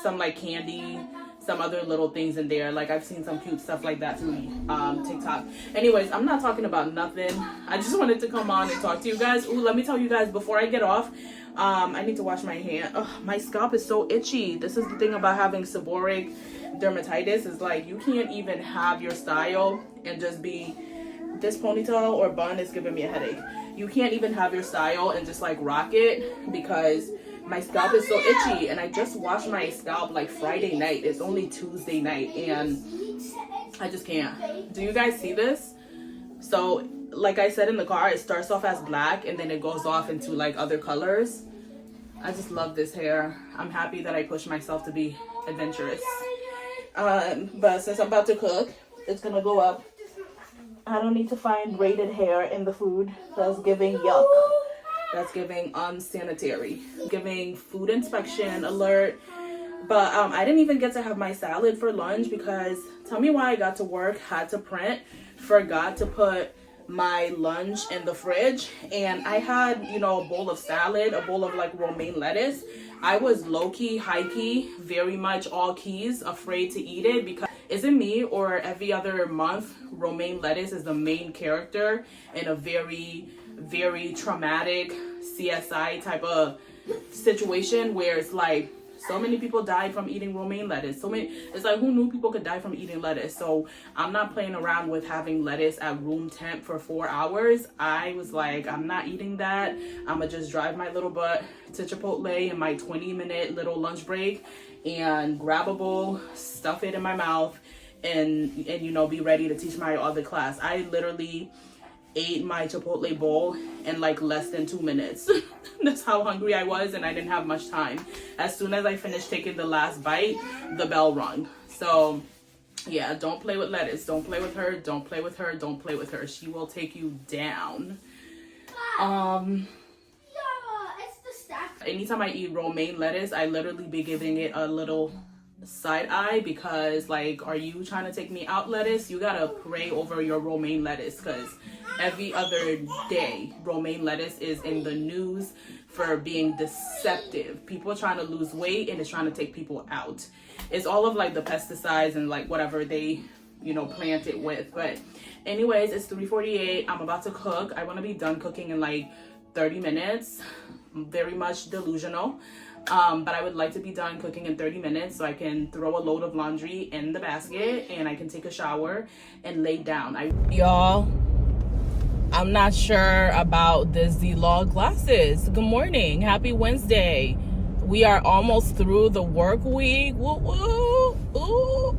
some like candy, some other little things in there. Like, I've seen some cute stuff like that through TikTok. Anyways, I'm not talking about nothing. I just wanted to come on and talk to you guys. Ooh, let me tell you guys before I get off, I need to wash my hand. Ugh, my scalp is so itchy. This is the thing about having seborrheic dermatitis, is like you can't even have your style and just be, this ponytail or bun is giving me a headache. You can't even have your style and just like rock it because my scalp is so itchy. And I just washed my scalp like Friday night. It's only Tuesday night and I just can't. Do you guys see this? So like I said in the car, it starts off as black and then it goes off into like other colors. I just love this hair. I'm happy that I pushed myself to be adventurous. But since I'm about to cook, it's gonna go up. I don't need to find braided hair in the food. That's giving yuck. That's giving unsanitary. Giving food inspection alert. But I didn't even get to have my salad for lunch because, tell me why I got to work, had to print, forgot to put my lunch in the fridge, and I had, you know, a bowl of salad, a bowl of like romaine lettuce. I was low-key, high-key, very much all keys, afraid to eat it because is it me or every other month romaine lettuce is the main character in a very, very traumatic CSI type of situation where it's like so many people died from eating romaine lettuce. It's like, who knew people could die from eating lettuce? So I'm not playing around with having lettuce at room temp for 4 hours. I was like, I'm not eating that. I'm gonna just drive my little butt to Chipotle in my 20-minute little lunch break and grab a bowl, stuff it in my mouth, and you know, be ready to teach my other class. I literally ate my Chipotle bowl in like less than 2 minutes. That's how hungry I was, and I didn't have much time. As soon as I finished taking the last bite, the bell rung. So yeah, don't play with lettuce. Don't play with her. Don't play with her. Don't play with her. She will take you down. Anytime I eat romaine lettuce, I literally be giving it a little side eye because like, are you trying to take me out, lettuce? You gotta pray over your romaine lettuce because every other day romaine lettuce is in the news for being deceptive. People trying to lose weight and it's trying to take people out. It's all of like the pesticides and like whatever they, you know, plant it with. But anyways, it's 3:48. I'm about to cook. I want to be done cooking in like 30 minutes. Very much delusional. But I would like to be done cooking in 30 minutes so I can throw a load of laundry in the basket and I can take a shower and lay down. Y'all, I'm not sure about the Z-Log glasses. Good morning. Happy Wednesday. We are almost through the work week. Woo, woo, woo.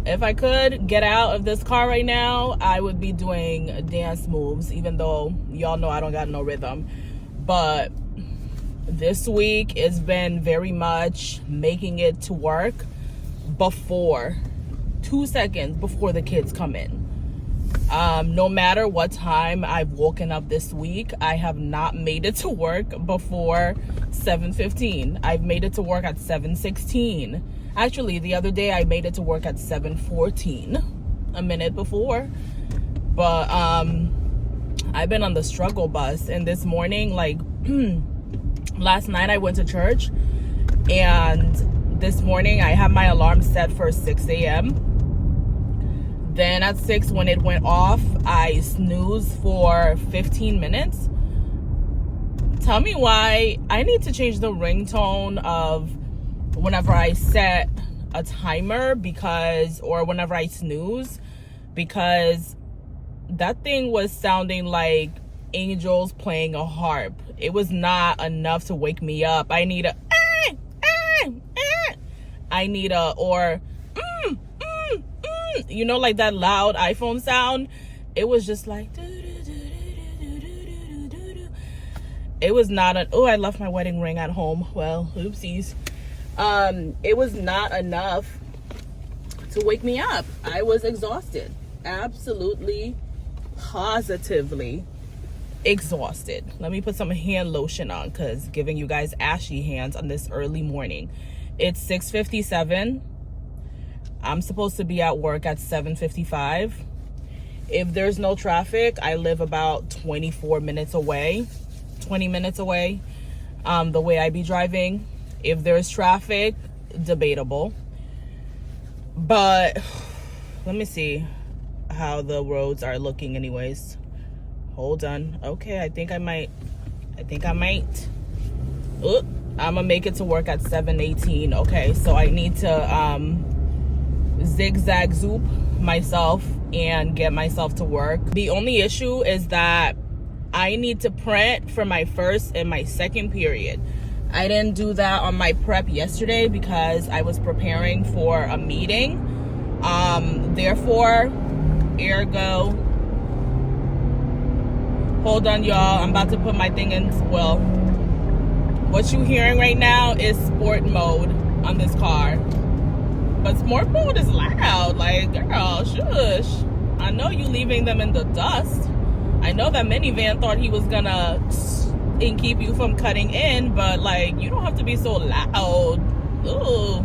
If I could get out of this car right now, I would be doing dance moves, even though y'all know I don't got no rhythm. But this week it's been very much making it to work before 2 seconds before the kids come in. No matter what time I've woken up this week, I have not made it to work before 7:15. I've made it to work at 7:16. Actually, the other day I made it to work at 7:14, a minute before. But I've been on the struggle bus, and this morning, like last night I went to church, and this morning I had my alarm set for 6 a.m. Then at 6, when it went off, I snoozed for 15 minutes. Tell me why I need to change the ringtone of whenever I set a timer, because, or whenever I snooze, because that thing was sounding like angels playing a harp. It was not enough to wake me up. I need a I need a, or you know, like that loud iPhone sound. It was just like, it was not oh, I left my wedding ring at home. Well, oopsies. It was not enough to wake me up. I was exhausted. Absolutely, positively exhausted. Let me put some hand lotion on, because giving you guys ashy hands on this early morning. It's 6:57. I'm supposed to be at work at 7:55. If there's no traffic, I live about 20 minutes away, the way I be driving. If there's traffic, debatable. But let me see how the roads are looking anyways. Hold on. Okay, I think I might. Oh, I'm gonna make it to work at 7:18. Okay, so I need to zigzag zoop myself and get myself to work. The only issue is that I need to print for my first and my second period. I didn't do that on my prep yesterday because I was preparing for a meeting. Therefore, ergo, hold on, y'all. I'm about to put my thing in. Well, what you hearing right now is sport mode on this car. But sport mode is loud. Like, girl, shush. I know you leaving them in the dust. I know that minivan thought he was gonna and keep you from cutting in, but like, you don't have to be so loud. Ooh.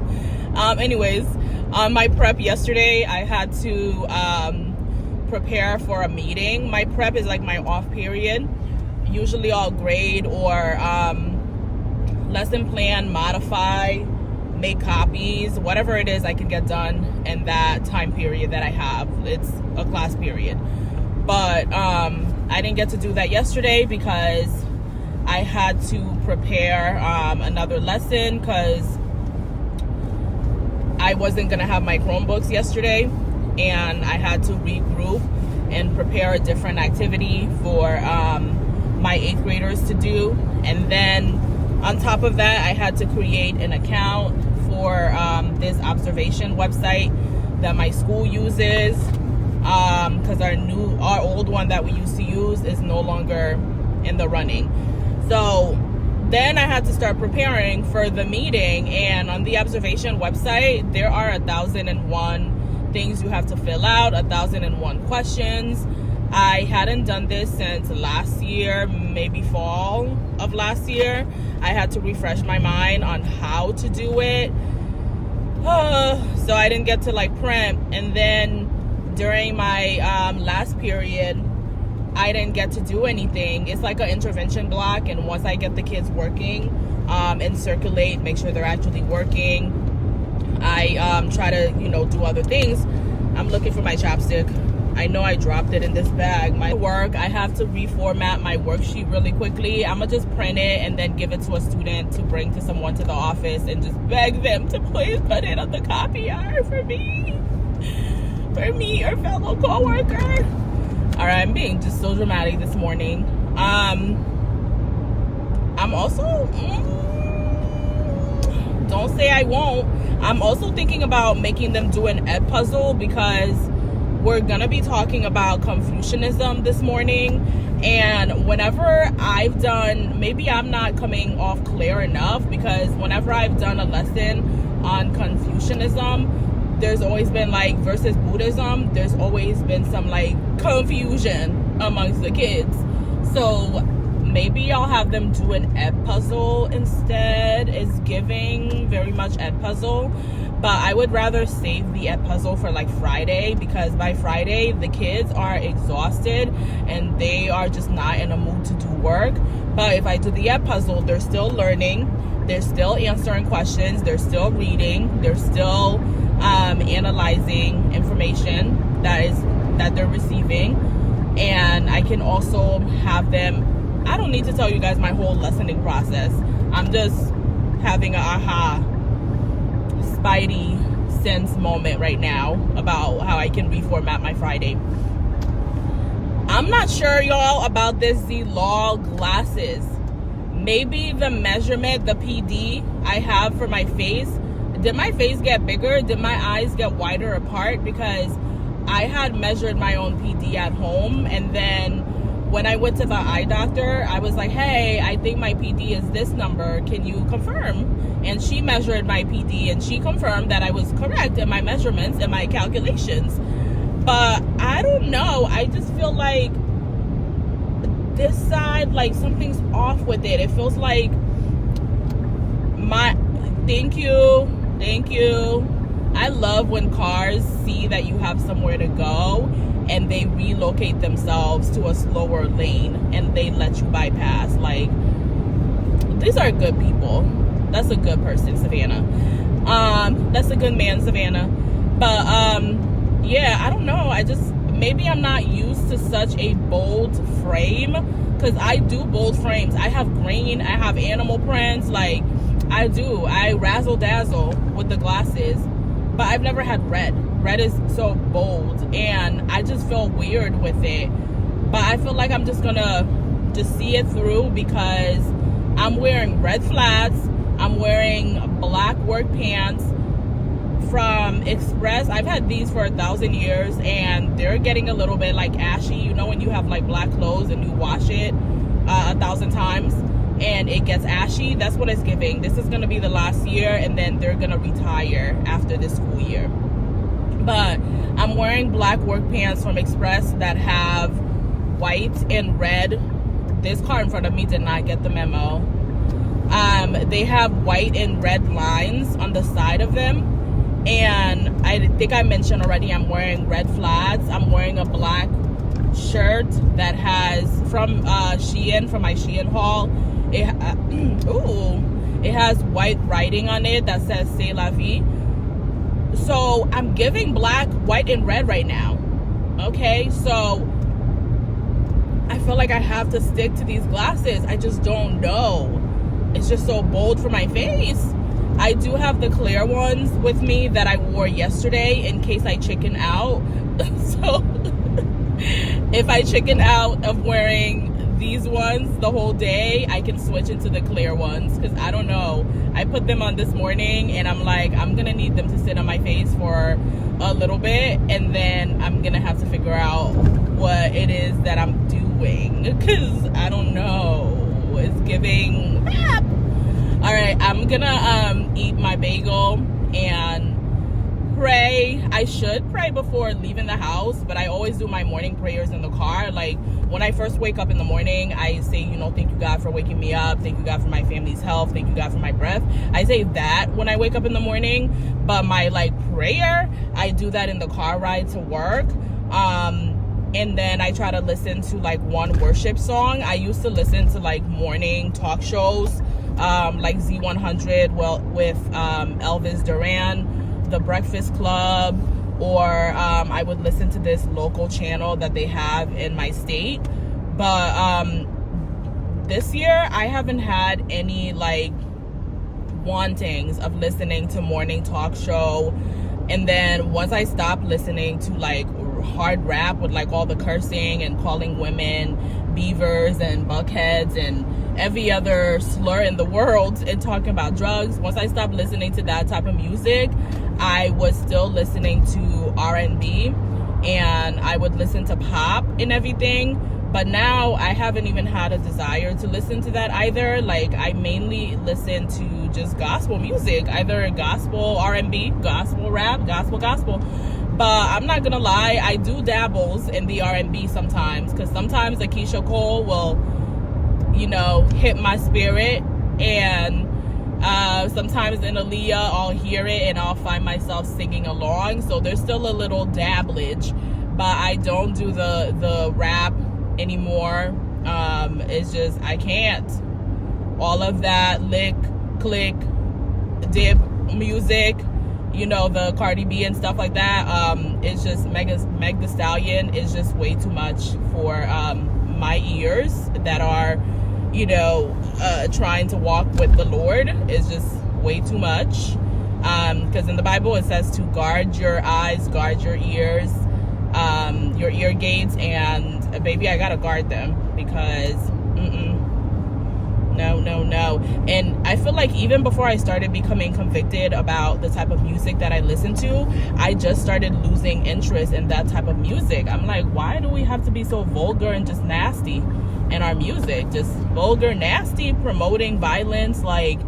Anyways, on my prep yesterday, I had to prepare for a meeting. My prep is like my off period. Usually I'll grade or lesson plan, modify, make copies, whatever it is I can get done in that time period that I have. It's a class period. But I didn't get to do that yesterday because I had to prepare another lesson because I wasn't gonna have my Chromebooks yesterday, and I had to regroup and prepare a different activity for my 8th graders to do. And then on top of that, I had to create an account for this observation website that my school uses, because our old one that we used to use is no longer in the running. So then I had to start preparing for the meeting, and on the observation website there are 1,001 things you have to fill out, 1,001 questions. I hadn't done this since last year, maybe fall of last year. I had to refresh my mind on how to do it. So I didn't get to like print. And then during my last period, I didn't get to do anything. It's like an intervention block, and once I get the kids working and circulate, make sure they're actually working, I try to, do other things. I'm looking for my chapstick. I know I dropped it in this bag. My work, I have to reformat my worksheet really quickly. I'm gonna just print it and then give it to a student to bring to someone to the office and just beg them to please put it on the copier for me, your fellow coworker. All right, I'm being just so dramatic this morning. I'm also, don't say I won't. I'm also thinking about making them do an ed puzzle, because we're gonna be talking about Confucianism this morning. And whenever I've done, maybe I'm not coming off clear enough, because whenever I've done a lesson on Confucianism, there's always been like versus Buddhism, there's always been some like confusion amongst the kids. So maybe I'll have them do an ed puzzle instead. It's giving very much ed puzzle, but I would rather save the ed puzzle for like Friday, because by Friday the kids are exhausted and they are just not in a mood to do work. But if I do the ed puzzle, they're still learning, they're still answering questions, they're still reading, they're still analyzing information that they're receiving. And I can also have them, I don't need to tell you guys my whole lessoning process. I'm just having an aha spidey sense moment right now about how I can reformat my Friday. I'm not sure, y'all, about this Z-Law glasses. Maybe the measurement, the PD I have for my face did my face get bigger? Did my eyes get wider apart? Because I had measured my own PD at home, and then when I went to the eye doctor, I was like, hey, I think my PD is this number. Can you confirm? And she measured my PD, and she confirmed that I was correct in my measurements and my calculations. But I don't know. I just feel like this side, like something's off with it. It feels like thank you. I love when cars see that you have somewhere to go and they relocate themselves to a slower lane and they let you bypass. Like, these are good people. That's a good person, Savannah. That's a good man, Savannah. But yeah, I don't know. Maybe I'm not used to such a bold frame, because I do bold frames. I have green, I have animal prints, like I razzle dazzle with the glasses, but I've never had red. Red is so bold, and I just feel weird with it. But I feel like I'm just gonna see it through, because I'm wearing red flats, I'm wearing black work pants from Express. I've had these for 1,000 years, and they're getting a little bit like ashy. You know when you have like black clothes and you wash it 1,000 times and it gets ashy? That's what it's giving. This is going to be the last year, and then they're going to retire after this school year. But I'm wearing black work pants from Express that have white and red. This car in front of me did not get the memo. They have white and red lines on the side of them. And I think I mentioned already, I'm wearing red flats. I'm wearing a black shirt that has, from Shein, from my Shein haul. It has white writing on it that says C'est la vie. So I'm giving black, white, and red right now. Okay, so I feel like I have to stick to these glasses. I just don't know. It's just so bold for my face. I do have the clear ones with me that I wore yesterday in case I chicken out. So if I chicken out of wearing these ones the whole day, I can switch into the clear ones, because I don't know. I put them on this morning, and I'm like, I'm gonna need them to sit on my face for a little bit, and then I'm gonna have to figure out what it is that I'm doing, because I don't know. It's giving crap. All right, I'm gonna eat my bagel and pray. I should pray before leaving the house, but I always do my morning prayers in the car. Like, when I first wake up in the morning, I say, thank you, God, for waking me up. Thank you, God, for my family's health. Thank you, God, for my breath. I say that when I wake up in the morning, but my prayer, I do that in the car ride to work. And then I try to listen to one worship song. I used to listen to morning talk shows, like Z100, with Elvis Duran, The Breakfast Club, or I would listen to this local channel that they have in my state. But this year I haven't had any wantings of listening to morning talk show. And then once I stopped listening to hard rap with all the cursing and calling women beavers and buckheads and every other slur in the world and talking about drugs, once I stopped listening to that type of music, I was still listening to R&B, and I would listen to pop and everything. But now I haven't even had a desire to listen to that either. I mainly listen to just gospel music, either gospel R&B, gospel rap, gospel. But I'm not gonna lie, I do dabbles in the R&B sometimes, because sometimes Keisha Cole will, hit my spirit, and sometimes in Aaliyah I'll hear it and I'll find myself singing along. So there's still a little dabblage, but I don't do the rap anymore. It's just, I can't. All of that lick, click, dip music, the Cardi B and stuff like that, it's just Meg Thee Stallion is just way too much for my ears that are trying to walk with the Lord. Is just way too much, because in the Bible it says to guard your eyes, guard your ears, your ear gates, and baby, I gotta guard them, because No. And I feel like even before I started becoming convicted about the type of music that I listen to, I just started losing interest in that type of music. I'm like, why do we have to be so vulgar and just nasty in our music? Just vulgar, nasty, promoting violence, like.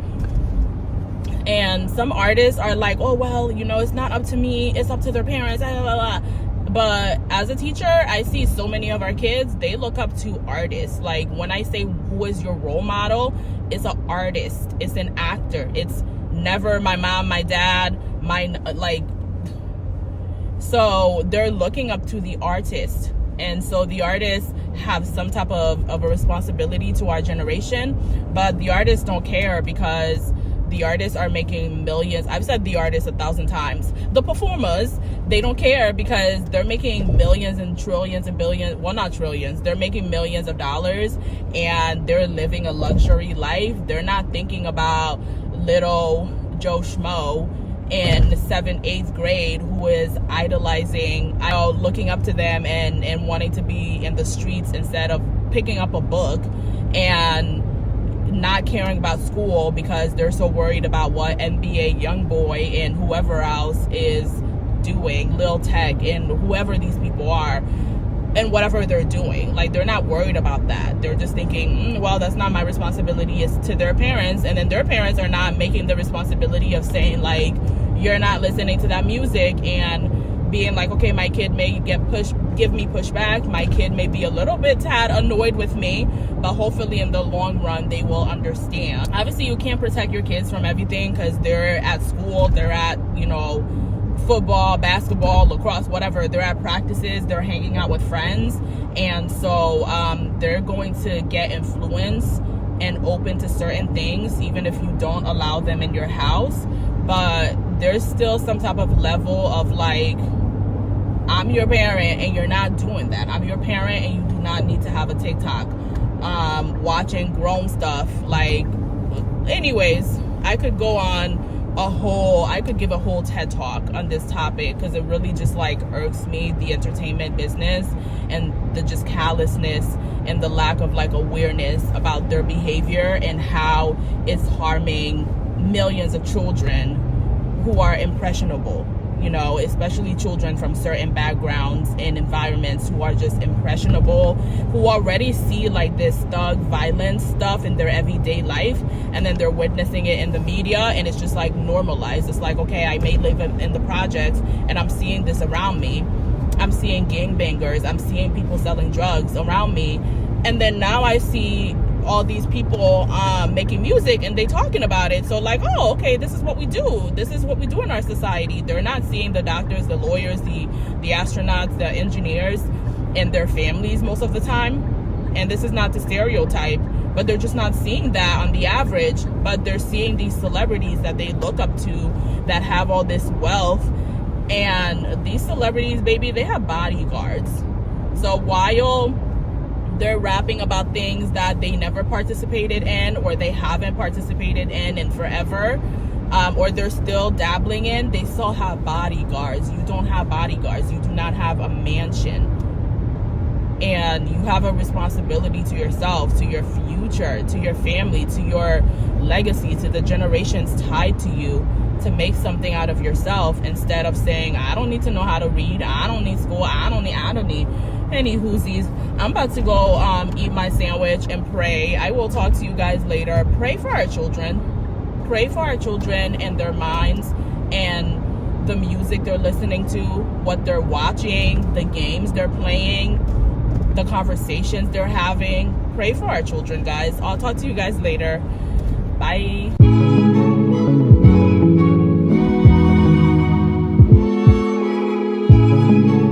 And some artists are like, oh, well, you know, it's not up to me, it's up to their parents, blah, blah, blah. But as a teacher, I see so many of our kids, they look up to artists. Like, when I say who is your role model, it's an artist, it's an actor. It's never my mom, my dad, so they're looking up to the artist. And so the artists have some type of a responsibility to our generation, but the artists don't care because the artists are making millions. I've said the artists 1,000 times. The performers, they don't care because they're making millions and trillions and billions. Well, not trillions. They're making millions of dollars and they're living a luxury life. They're not thinking about little Joe Schmo in 7th, 8th grade who is idolizing, looking up to them and wanting to be in the streets instead of picking up a book, and not caring about school because they're so worried about what NBA YoungBoy and whoever else is doing, Lil Tech and whoever these people are, and whatever they're doing. Like, they're not worried about that. They're just thinking, well, that's not my responsibility. It's to their parents. And then their parents are not making the responsibility of saying, like, you're not listening to that music, and being like, okay, my kid may give me pushback. My kid may be a little bit tad annoyed with me, but hopefully in the long run, they will understand. Obviously, you can't protect your kids from everything because they're at school, they're at, you know, football, basketball, lacrosse, whatever. They're at practices, they're hanging out with friends. And so they're going to get influenced and open to certain things, even if you don't allow them in your house. But there's still some type of level of like, I'm your parent and you're not doing that. I'm your parent and you do not need to have a TikTok watching grown stuff. Like, anyways, I could go on I could give a whole TED talk on this topic because it really just like irks me, the entertainment business and the just callousness and the lack of like awareness about their behavior and how it's harming millions of children who are impressionable, you know, especially children from certain backgrounds and environments who are just impressionable, who already see like this thug violence stuff in their everyday life, and then they're witnessing it in the media and it's just like normalized. It's like, okay, I may live in the projects and I'm seeing this around me. I'm seeing gangbangers, I'm seeing people selling drugs around me, and then now I see all these people making music and they talking about it. So like, oh, okay, this is what we do. This is what we do in our society. They're not seeing the doctors, the lawyers, the astronauts, the engineers, and their families most of the time. And this is not the stereotype, but they're just not seeing that on the average. But they're seeing these celebrities that they look up to that have all this wealth. And these celebrities, baby, they have bodyguards. So while they're rapping about things that they never participated in or they haven't participated in forever, or they're still dabbling in, they still have bodyguards. You don't have bodyguards. You do not have a mansion. And you have a responsibility to yourself, to your future, to your family, to your legacy, to the generations tied to you, to make something out of yourself instead of saying, I don't need to know how to read. I don't need school. I don't need any whoosies. I'm about to go eat my sandwich and pray. I will talk to you guys later. Pray for our children. Pray for our children and their minds and the music they're listening to, what they're watching, the games they're playing, the conversations they're having. Pray for our children, guys. I'll talk to you guys later. Bye.